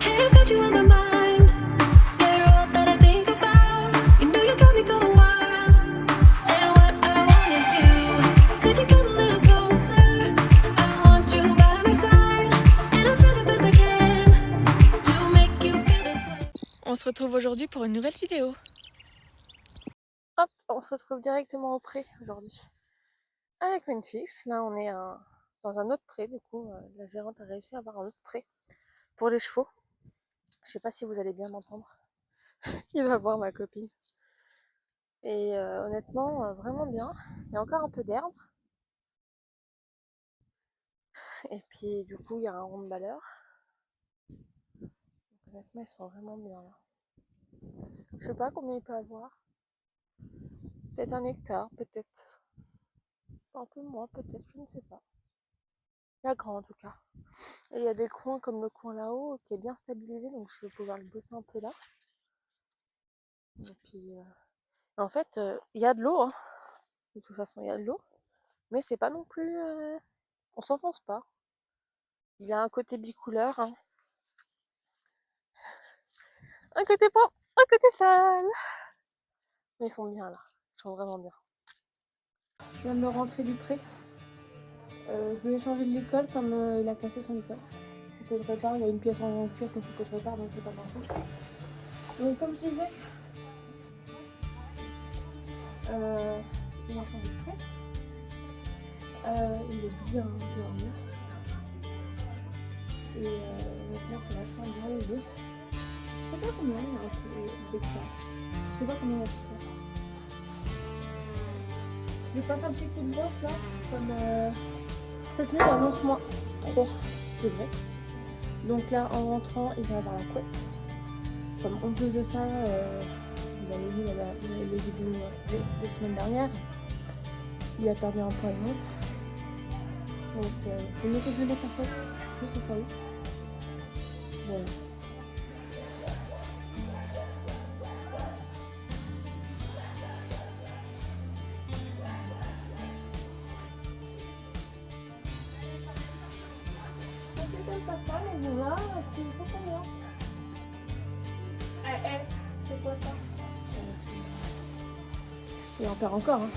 Hey, I've got you on my mind. Yeah, you're all that I think about. You know you got me going wild. And what I want is you. Could you come a little closer? I want you by my side. And I'll try the best I can to make you feel this way. On se retrouve aujourd'hui pour une nouvelle vidéo. Hop, on se retrouve directement au pré aujourd'hui. Avec Menfix, là on est dans un autre pré, du coup la gérante a réussi à avoir un autre pré pour les chevaux. Je sais pas si vous allez bien m'entendre. Il va voir ma copine. Et honnêtement, vraiment bien. Il y a encore un peu d'herbe. Et puis du coup il y a un rond de baleur. Donc honnêtement ils sont vraiment bien là. Je sais pas combien il peut avoir. Peut-être 1 hectare, peut-être un peu moins, peut-être, je ne sais pas. Il y a grand en tout cas. Et il y a des coins comme le coin là-haut qui est bien stabilisé, donc je vais pouvoir le bosser un peu là. Et puis en fait, il y a de l'eau, hein. De toute façon, il y a de l'eau, mais c'est pas non plus. On s'enfonce pas. Il y a un côté bicouleur, hein. Un côté bon, un côté sale. Mais ils sont bien là, ils sont vraiment bien. Je viens de me rentrer du pré. Je lui ai changé de licol comme il a cassé son licol. Il faut que je répare, il y a une pièce en cuir qu'il faut que je répare, donc c'est pas grand-chose. Donc comme je disais, il a changé de pré. Il est bien mieux. Et maintenant c'est vachement bien les deux. Je sais pas combien il y a un peu de ça. Je sais pas combien il y a de ça. Je lui passe un petit coup de brosse là, comme cette nuit il annonce moins 3 degrés. Donc là en rentrant il va avoir la couette. Comme en plus de ça, vous avez vu les vidéos des semaines dernières, il a perdu un poids monstre. Donc c'est mieux que je le mette en couette, juste au cas où. Voilà. C'est pas ça, mais bon là, c'est pas combien. C'est quoi ça? Il en perd encore, hein.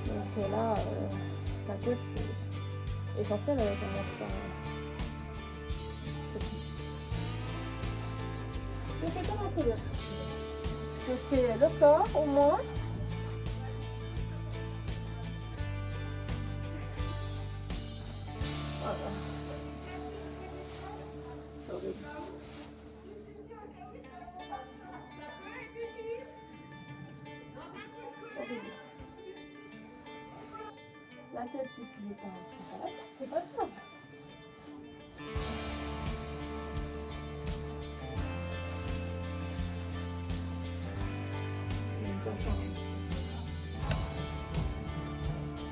Donc là, la côte c'est essentiel avec un montre. Je fais comme un peu d'autre. Je fais le corps au moins. Voilà. C'est horrible. Horrible. La tête c'est qu'il est pas là, c'est pas grave.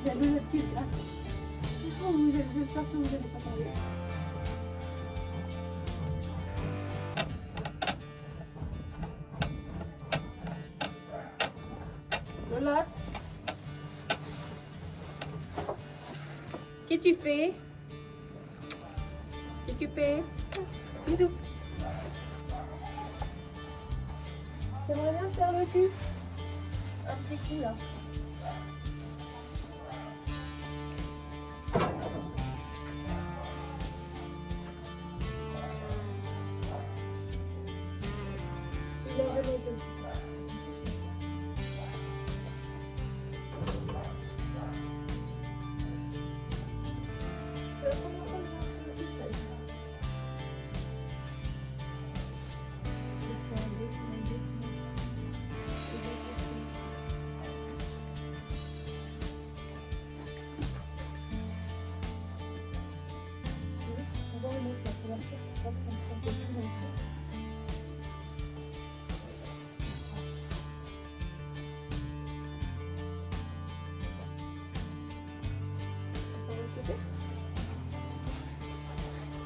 Il y a deux autres kids là. J'espère que vous n'allez pas parler. Lola, qu'est-ce que tu fais? Qu'est-ce que tu fais? Bisous. J'aimerais bien te faire le cul. Un petit coup là. Il a jamais été aussi ça. C'est la première fois que je me suis seule. On va remettre la première fois pour voir que ça me prend beaucoup dans le cœur.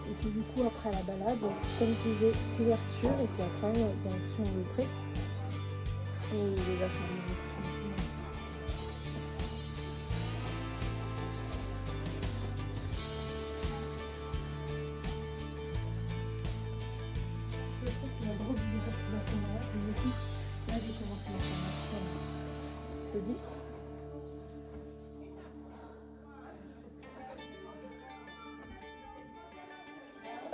Et puis du coup après la balade, comme je disais, couverture et puis après direction le pré. Et il est vachement bien. coup, là j'ai commencé ma formation le 10.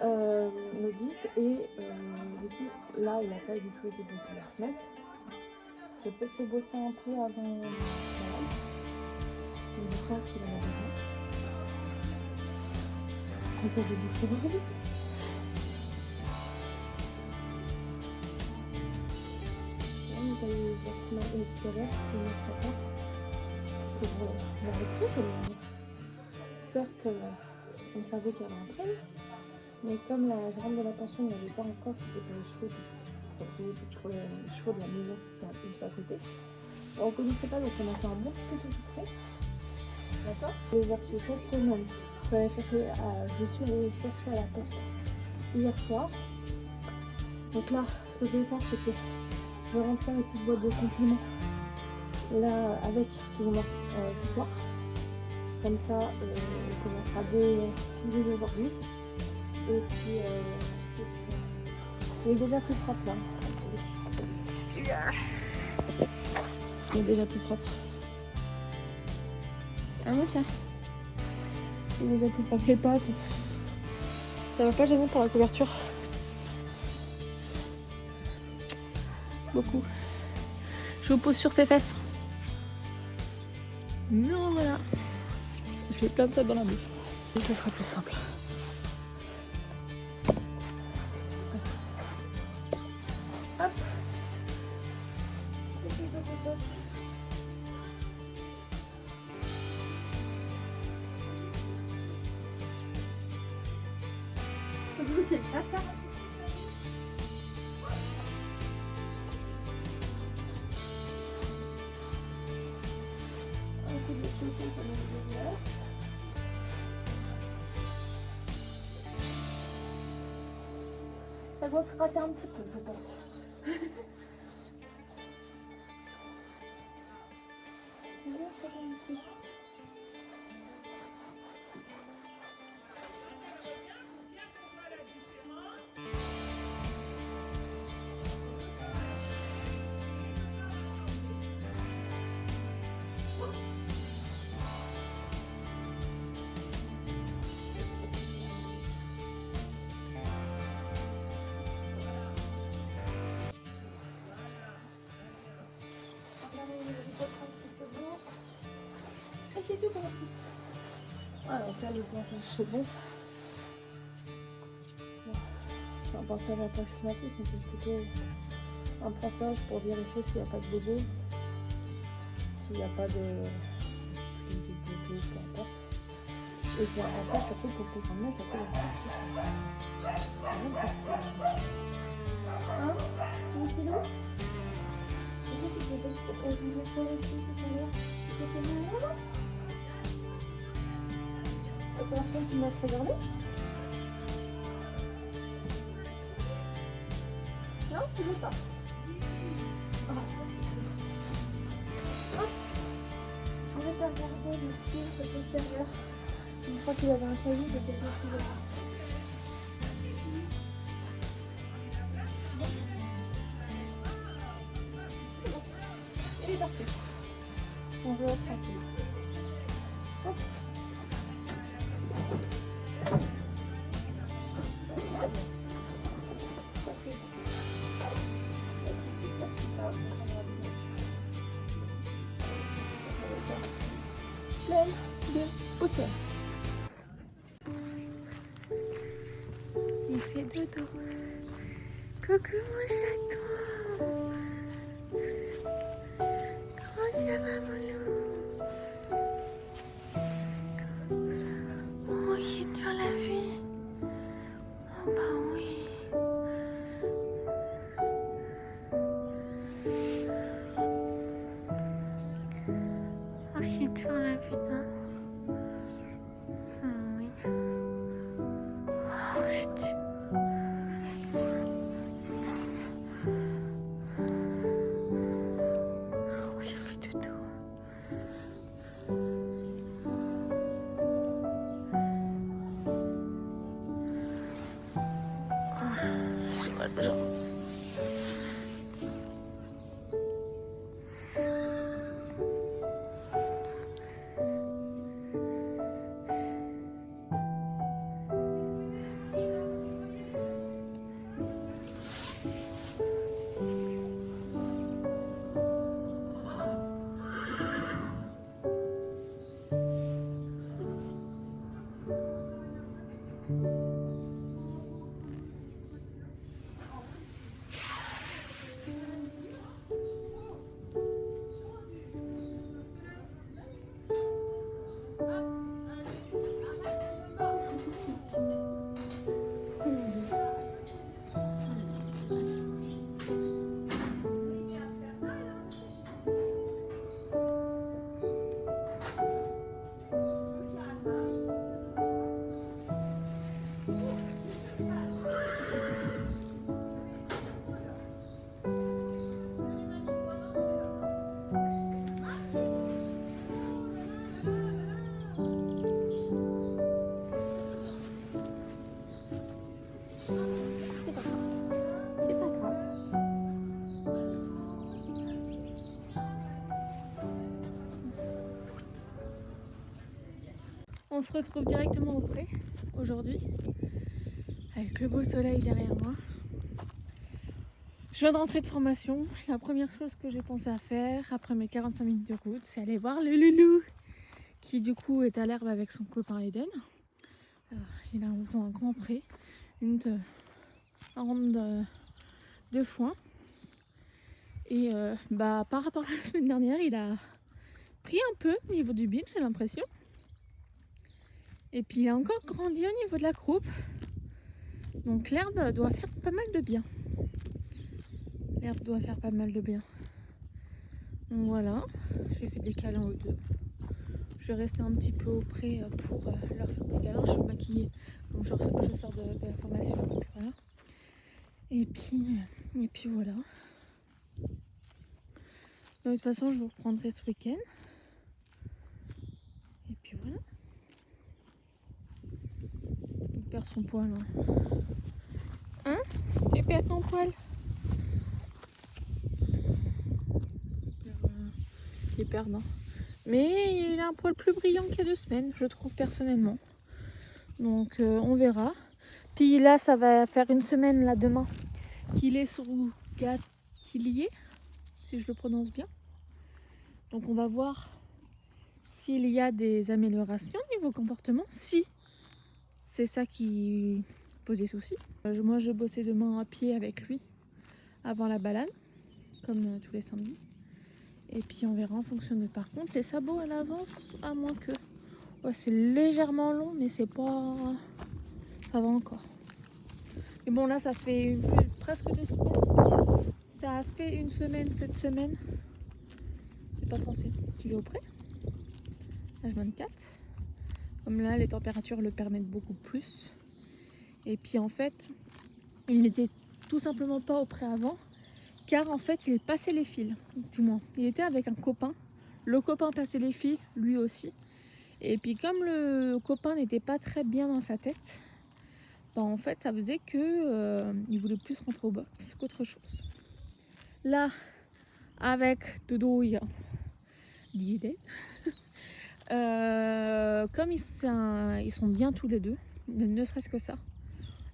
Le 10 et du coup là il n'a pas du tout été possible la semaine. Je vais peut-être le bosser un peu avant Noël. Je sens qu'il en a besoin. Et t'as des bouffons. T'as eu la semaine tout à l'heure, pour la reprise comme certes on savait qu'elle rentrait. Mais comme la gérante de la pension n'avait pas encore, c'était pour les chevaux pour les chevaux de la maison qui est juste à côté. On ne connaissait pas, donc on a fait un bon petit prêt. D'accord. Je les ai reçus cette semaine. Je suis allée chercher à la poste hier soir. Donc là, ce que je vais faire, c'est que je vais rentrer une petite boîte de compléments là avec tout le monde ce soir. Comme ça, on commencera dès aujourd'hui. Et puis, il est déjà plus propre là. Il est déjà plus propre. Ah mon chat. Il est déjà plus propre. Les pattes. Ça va pas gêner pour la couverture. Beaucoup. Je vous pose sur ses fesses. Non, voilà. Je fais plein de ça dans la bouche. Et ça sera plus simple. Hop. Ça doit se rater un petit peu, je pense. Ici. C'est tout pour voilà, donc là le pinçage c'est bon. C'est un pinçage approximatif, mais c'est plutôt un pinçage pour vérifier s'il n'y a pas de bobo, s'il n'y a pas de bobo, peu importe. Et c'est un pinçage surtout pour mettre la couverture. Hein? Mon kilo? La personne qui m'a se regarder? Non, tu veux pas. Je vais pas regarder le pied de l'extérieur. Une fois qu'il avait un cahier, je sais pas si je vais partir. Il est parti. On veut être tranquille. Hop. Pleine de poussière. Il fait dodo. Coucou mon chaton. Comment ça va mon loup? Oh, il est dur la vie. Oh bah oui. Oh, c'est dur la vie, hein. Oui. Oh, c'est dur. on se retrouve directement au pré aujourd'hui, avec le beau soleil derrière moi. Je viens de rentrer de formation. La première chose que j'ai pensé à faire après mes 45 minutes de route, c'est aller voir le loulou qui du coup est à l'herbe avec son copain Eden. Alors, ils ont un grand pré, un rang de foin. Et par rapport à la semaine dernière, il a pris un peu au niveau du bin, j'ai l'impression. Et puis il a encore grandi au niveau de la croupe. Donc l'herbe doit faire pas mal de bien. L'herbe doit faire pas mal de bien. Donc voilà, j'ai fait des câlins aux deux. Je vais rester un petit peu auprès pour leur faire des câlins. Je suis maquillée comme je sors de la formation. Donc voilà. Et puis voilà. De toute façon, je vous reprendrai ce week-end. Et puis voilà. Il perd son poil. Hein, tu perds ton poil. Il perd, hein. Mais il a un poil plus brillant qu'il y a 2 semaines, je trouve personnellement. Donc on verra. Puis là, ça va faire 1 semaine là demain qu'il est sous Gatilier, si je le prononce bien. Donc on va voir s'il y a des améliorations niveau comportement, si c'est ça qui posait souci. Moi je bossais demain à pied avec lui avant la balade, comme tous les samedis. Et puis on verra en fonction de... Par contre les sabots à l'avance, à moins que... Ouais, c'est légèrement long, mais c'est pas... Ça va encore. Et bon là ça fait presque 2 semaines. Ça a fait 1 semaine cette semaine. C'est pas français. Tu es au pré H24. Comme là les températures le permettent beaucoup plus. Et puis en fait, il n'était tout simplement pas au pré avant. Car en fait il passait les fils. Du moins, il était avec un copain. Le copain passait les fils, lui aussi. Et puis comme le copain n'était pas très bien dans sa tête, en fait ça faisait que il voulait plus rentrer au box qu'autre chose. Là, avec Doudouille d'Iden, comme ils sont bien tous les deux, ne serait-ce que ça.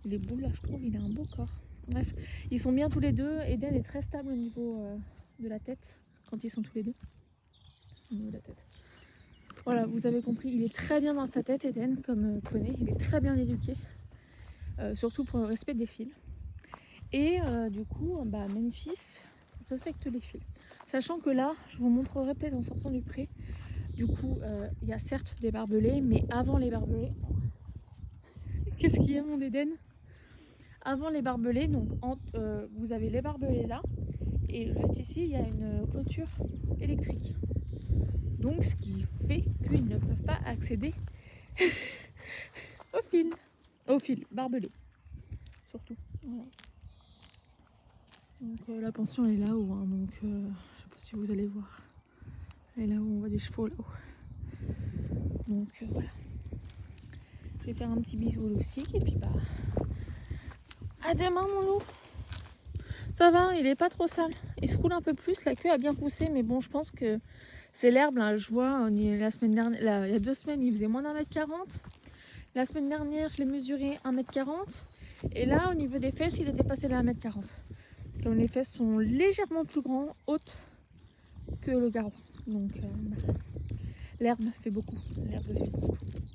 Il est beau là, je trouve, il a un beau corps. Bref, ils sont bien tous les deux. Eden est très stable au niveau de la tête, quand ils sont tous les deux. Au niveau de la tête. Voilà, vous avez compris, il est très bien dans sa tête, Eden, comme Poney. Il est très bien éduqué, surtout pour le respect des fils. Et du coup, Memphis respecte les fils. Sachant que là, je vous montrerai peut-être en sortant du pré. Du coup, il y a certes des barbelés, mais avant les barbelés... Qu'est-ce qu'il y a, mon Eden? Avant les barbelés, donc vous avez les barbelés là, et juste ici, il y a une clôture électrique. Donc, ce qui fait qu'ils ne peuvent pas accéder au fil barbelé, surtout. Voilà. Donc la pension elle est là-haut, hein, donc je sais pas si vous allez voir. Elle est là-haut, on voit des chevaux là-haut. Donc voilà. Je vais faire un petit bisou au loup-cic et puis à demain mon loup. Ça va, il est pas trop sale. Il se roule un peu plus, la queue a bien poussé, mais bon je pense que c'est l'herbe là. Je vois la semaine dernière, il y a 2 semaines il faisait moins d'1,40 m. La semaine dernière je l'ai mesuré 1,40 m. Et là au niveau des fesses il a dépassé les 1,40 m. Comme les fesses sont légèrement plus grandes, hautes que le garrot. Donc l'herbe fait beaucoup.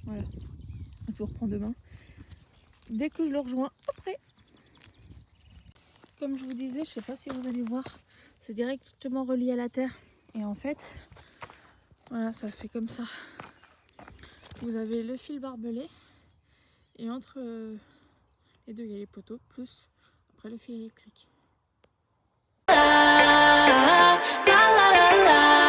Voilà. Je vous reprends demain. Dès que je le rejoins après. Comme je vous disais, je sais pas si vous allez voir, c'est directement relié à la terre. Et en fait, voilà, ça fait comme ça. Vous avez le fil barbelé. Et entre les deux, il y a les poteaux, plus après le fil électrique. La la la la.